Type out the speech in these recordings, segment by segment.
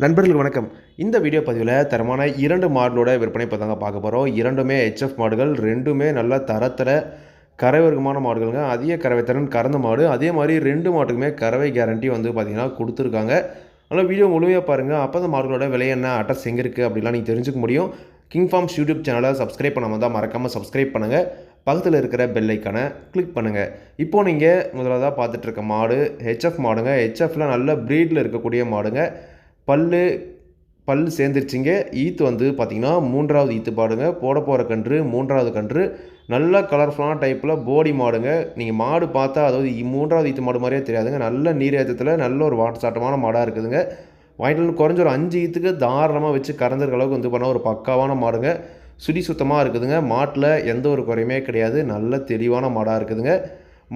நண்பர்களுக்கு வணக்கம். இந்த வீடியோ பதிவில் தரமான 2 மாடுகளோட விற்பனை தாங்க பார்க்க போகிறோம். இரண்டுமே ஹெச்எஃப் மாடுகள். ரெண்டுமே நல்ல தரத்தில் கறவைவர்க்கமான மாடுகளுங்க. அதிக கறவைத்திறன் கறந்த மாடு. அதே மாதிரி 2 மாட்டுக்குமே கறவை கேரண்டி வந்து பார்த்திங்கன்னா கொடுத்துருக்காங்க. அதனால் வீடியோ முழுமையாக பாருங்கள். அப்போ அந்த மாடுகளோட விலை என்ன, அட்ரஸ் எங்கே இருக்குது அப்படிலாம் நீங்கள் தெரிஞ்சுக்க முடியும். கிங் ஃபார்ம்ஸ் யூடியூப் சேனலை சப்ஸ்கிரைப் பண்ணாமல் தான் மறக்காமல் சப்ஸ்கிரைப் பண்ணுங்கள். பக்கத்தில் இருக்கிற பெல் ஐக்கானை கிளிக் பண்ணுங்கள். இப்போது நீங்கள் முதலாவதாக பார்த்துட்ருக்க மாடு ஹெச்எஃப் மாடுங்க. ஹெச்எஃப்பில் நல்ல ப்ரீடில் இருக்கக்கூடிய மாடுங்க. பல்லு சேர்ந்துருச்சிங்க. ஈத்து வந்து பார்த்திங்கன்னா 3வது ஈத்து பாடுங்க. போட போகிற கன்று 3வது கன்று. நல்ல கலர்ஃபுல்லான டைப்பில் போடி மாடுங்க. நீங்கள் மாடு பார்த்தா அதாவது 3வது ஈத்து மாடு மாதிரியே தெரியாதுங்க. நல்ல நீரேற்றத்தில் நல்ல ஒரு வாட்டசாட்டமான மாடாக இருக்குதுங்க. வாங்கிட்டு குறைஞ்ச ஒரு 5 ஈத்துக்கு தாராளமாக வச்சு கறந்துருக்க அளவுக்கு வந்து பண்ணால் ஒரு பக்காவான மாடுங்க. சுடி சுத்தமாக இருக்குதுங்க. மாட்டில் எந்த ஒரு குறையுமே கிடையாது. நல்ல தெளிவான மாடாக இருக்குதுங்க.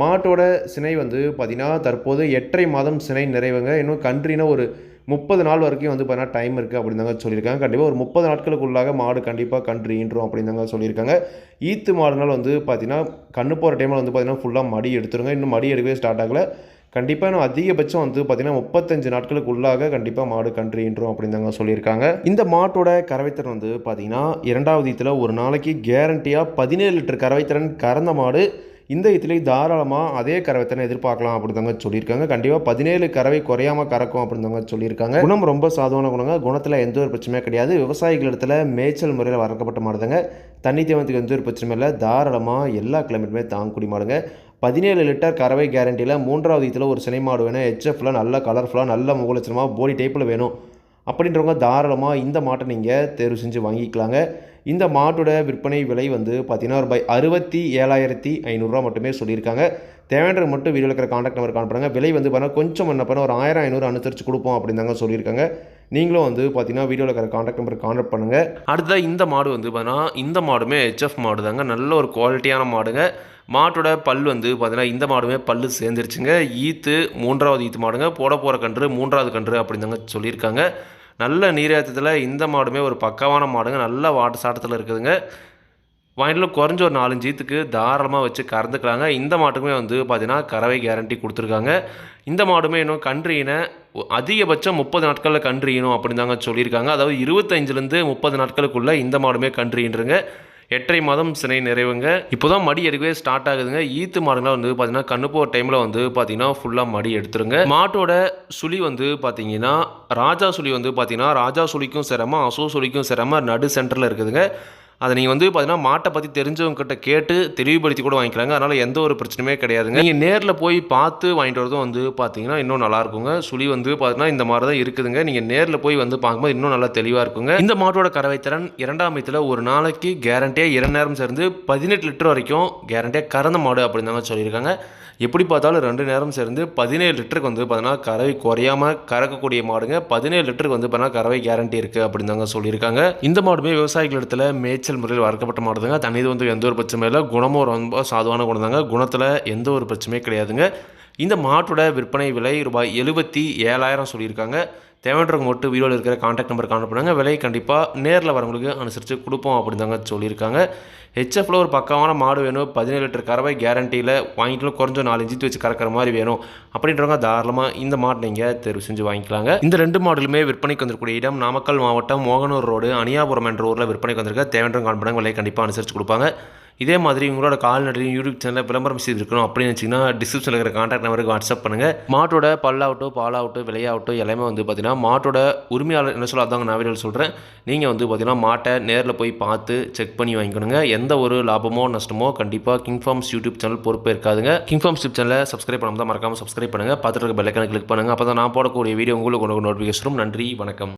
மாட்டோட சினை வந்து பார்த்திங்கன்னா தற்போது 8.5 மாதம் சினை நிறைவுங்க. இன்னும் கன்றினா ஒரு 30 நாள் வரைக்கும் வந்து பார்த்தீங்கன்னா டைம் இருக்குது அப்படின்னு தாங்க சொல்லியிருக்காங்க. கண்டிப்பாக ஒரு 30 நாட்களுக்குள்ளாக மாடு கண்டிப்பாக கன்று ஈன்றும் அப்படின்னு தாங்க சொல்லியிருக்காங்க. ஈத்து மாடுனால் வந்து பார்த்திங்கன்னா கண்ணு போகிற டைமில் வந்து பார்த்திங்கன்னா ஃபுல்லாக மடி எடுத்துருங்க. இன்னும் மடி எடுக்கவே ஸ்டார்ட் ஆகலை. கண்டிப்பாக இன்னும் அதிகபட்சம் வந்து பார்த்திங்கன்னா 35 நாட்களுக்குள்ளாக கண்டிப்பாக மாடு கன்று ஈன்றும் அப்படின்னு தாங்க சொல்லியிருக்காங்க. இந்த மாட்டோட கறவைத்திறன் வந்து பார்த்திங்கன்னா 2வது ஈத்தில் ஒரு நாளைக்கு கேரண்டியாக 17 லிட்டர் கறவைத்திறன் கறந்த மாடு. இந்த இதிலே தாராளமாக அதே கறவைத்திறனை எதிர்பார்க்கலாம் அப்படின்னு தாங்க சொல்லியிருக்காங்க. கண்டிப்பாக 17 கறவை குறையாமல் கறக்கும் அப்படின்னு தாங்க சொல்லியிருக்காங்க. குணம் ரொம்ப சாதுவான குணங்க. குணத்தில் எந்த ஒரு பிரச்சனையும் கிடையாது. விவசாயிகள் இடத்துல மேய்ச்சல் முறையில் வளர்க்கப்பட்ட மாடுதாங்க. தண்ணி தேவத்துக்கு எந்த ஒரு பிரச்சனையும் இல்லை. தாராளமாக எல்லா கிளைமேட்டுமே தாங்கக்கூடிய மாடுங்க. 17 லிட்டர் கறவை கேரண்டியில் 3வது இதில் ஒரு சினை மாடு வேணும். ஹெச்எஃப்பில் நல்ல கலர்ஃபுல்லாக நல்ல முகலட்சணமாக போடி டைப்பில் வேணும் அப்படின்றவங்க தாராளமாக இந்த மாட்டை நீங்கள் தேர்வு செஞ்சு வாங்கிக்கலாங்க. இந்த மாட்டோட விற்பனை விலை வந்து பார்த்தீங்கன்னா ரூபாய் 67,500 மட்டுமே சொல்லியிருக்காங்க. தேவையான மட்டும் வீடியோவில் இருக்கிற காண்டாக்ட் நம்பர் கால் பண்ணுங்கள். விலை வந்து பார்த்தீங்கன்னா கொஞ்சம் என்ன பண்ண ஒரு 1000-500 அனுசரித்து கொடுப்போம் அப்படின்னு தாங்க சொல்லியிருக்காங்க. நீங்களும் வந்து பார்த்தீங்கன்னா வீடியோவில் இருக்கிற காண்டாக்ட் நம்பர் கான்டாக்ட் பண்ணுங்கள். அடுத்ததாக இந்த மாடு வந்து பார்த்தீங்கன்னா இந்த மாடுமே ஹெச்எஃப் மாடு தாங்க. நல்ல ஒரு குவாலிட்டியான மாடுங்க. மாட்டோட பல் வந்து பார்த்தீங்கன்னா இந்த மாடுமே பல்லு சேர்ந்துருச்சுங்க. ஈத்து 3வது ஈத்து மாடுங்க. போட போகிற கன்று 3வது கன்று அப்படின்னு தாங்க சொல்லியிருக்காங்க. நல்ல நீரேற்றத்தில் இந்த மாடுமே ஒரு பக்காவான மாடுங்க. நல்ல வாட்டு சாட்டத்தில் இருக்குதுங்க. வாங்கிட்டு குறைஞ்ச ஒரு 4-5 ஈத்துக்கு தாராளமாக வச்சு கறந்துக்கலாங்க. இந்த மாட்டுக்குமே வந்து பார்த்திங்கன்னா கறவை கேரண்டி கொடுத்துருக்காங்க. இந்த மாடுமே இன்னும் கன்றியினை அதிகபட்சம் 30 நாட்களில் கன்றியணும் அப்படின்னு தாங்க சொல்லியிருக்காங்க. அதாவது 25லேருந்து 30 நாட்களுக்குள்ளே இந்த மாடுமே கன்றியின்றுங்க. 8.5 மாதம் சினை நிறைவுங்க. இப்போ தான் மடி எடுக்கவே ஸ்டார்ட் ஆகுதுங்க. ஈத்து மாடுங்களாம் வந்து பார்த்தீங்கன்னா கண்ணு போகிற டைமில் வந்து பார்த்தீங்கன்னா ஃபுல்லாக மடி எடுத்துருங்க. மாட்டோட சுழி வந்து பார்த்தீங்கன்னா ராஜா சுழி வந்து பார்த்தீங்கன்னா ராஜா சுழிக்கும் சிரமம், அசோ சுழிக்கும் சிரமம் நடு சென்டரில் இருக்குதுங்க. அதை நீங்கள் வந்து பார்த்தீங்கன்னா மாட்டை பற்றி தெரிஞ்சவங்ககிட்ட கேட்டு தெளிவுபடுத்தி கூட வாங்கிக்கலாங்க. அதனால் எந்த ஒரு பிரச்சனையுமே கிடையாதுங்க. நீங்கள் நேரில் போய் பார்த்து வாங்கிட்டு வரதும் வந்து பார்த்தீங்கன்னா இன்னும் நல்லாயிருக்குங்க. சுழி வந்து பார்த்தீங்கன்னா இந்த மாதிரி தான் இருக்குதுங்க. நீங்கள் நேரில் போய் வந்து பார்க்கும்போது இன்னும் நல்லா தெளிவாக இருக்குங்க. இந்த மாட்டோட கறவைத்திறன் 2ஆம் ஈத்தில் ஒரு நாளைக்கு கேரண்டியாக 2 நேரம் சேர்ந்து 18 லிட்டர் வரைக்கும் கேரண்டியாக கறந்த மாடு அப்படின்னு தாங்க சொல்லியிருக்காங்க. எப்படி பார்த்தாலும் 2 நேரம் சேர்ந்து 17 லிட்டருக்கு வந்து பார்த்தீங்கன்னா கறவை குறையாமல் கறக்கக்கூடிய மாடுங்க. 17 லிட்டருக்கு வந்து பார்த்தீங்கன்னா கறவை கேரண்டி இருக்குது அப்படின்னு தாங்க சொல்லியிருக்காங்க. இந்த மாடுமே விவசாயிகள் இடத்துல மேய்ச்சல் முறையில் வளர்க்கப்பட்ட மாடுதாங்க. தண்ணி வந்து எந்த ஒரு பிரச்சனையும் இல்லை. குணமும் ரொம்ப சாதுவான குணம் தாங்க. குணத்தில் எந்த ஒரு பிரச்சனையும் கிடையாதுங்க. இந்த மாட்டோட விற்பனை விலை ரூபாய் 77,000 சொல்லியிருக்காங்க. தேவைன்றவங்க மட்டும் வீடியோவில் இருக்கிற காண்டாக்ட் நம்பர் கான்டாக்ட் பண்ணுங்கள். விலை கண்டிப்பாக நேரில் வரவங்களுக்கு அனுசரித்து கொடுப்போம் அப்படின்னு தாங்க சொல்லியிருக்காங்க. ஹெச்எஃப்பில் ஒரு பக்கமான மாடு வேணும். 17 லிட்டர் கறவை கேரண்டியில் வாங்கிட்டு குறைஞ்ச 4 வச்சு கறக்கிற மாதிரி வேணும் அப்படின்றவங்க தாராளமாக இந்த மாட்டை நீங்கள் தேர்வு செஞ்சு வாங்கிக்கலாங்க. இந்த 2 மாடுகளுமே விற்பனைக்கு வந்திருக்கக்கூடிய இடம் நாமக்கல் மாவட்டம் மோகனூர் ரோடு அணியாபுரம் என்ற ஊரில் விற்பனைக்கு வந்திருக்க. தேவைன்றவங்க கால் பண்ணுங்கள். விலை கண்டிப்பாக அனுசரித்து கொடுப்பாங்க. இதே மாதிரி உங்களோட கால்நடையும் யூடியூப் சேனலில் விளம்பரம் செய்திருக்கணும் அப்படின்னு வச்சிங்கன்னா டிஸ்கிரிப்ஷனில் இருக்கிற கான்டாக்ட் நம்பருக்கு வாட்ஸ்அப் பண்ணுங்கள். மாட்டோட பல்லாகட்டும் பாலாகட்டும் விலையாகட்டும் எல்லாமே வந்து பார்த்தீங்கன்னா மாட்டோட உரிமையாளர் என்ன சொல்ல அதாங்க நான் வீடியோ சொல்கிறேன். நீங்கள் வந்து பார்த்தீங்கன்னா மாட்டை நேரில் போய் பார்த்து செக் பண்ணி வாங்கிக்கணுங்க. எந்த ஒரு லாபமோ நஷ்டமோ கண்டிப்பாக கிங் ஃபார்ம்ஸ் யூடியூப் சேனல் பொறுப்பே இருக்காதுங்க. கிங் ஃபார்ம்ஸ் யூடியூப் சேனலை சப்ஸ்கிரைப் பண்ணாமல் தான் மறக்காமல் சப்ஸ்கிரைப் பண்ணுங்கள். பார்த்துட்டு இருக்க பெல் ஐக்கானை கிளிக் பண்ணுங்கள். அப்போ தான் நான் போடக்கூடிய வீடியோ உங்களுக்கு நோட்டிஃபிகேஷன். நன்றி, வணக்கம்.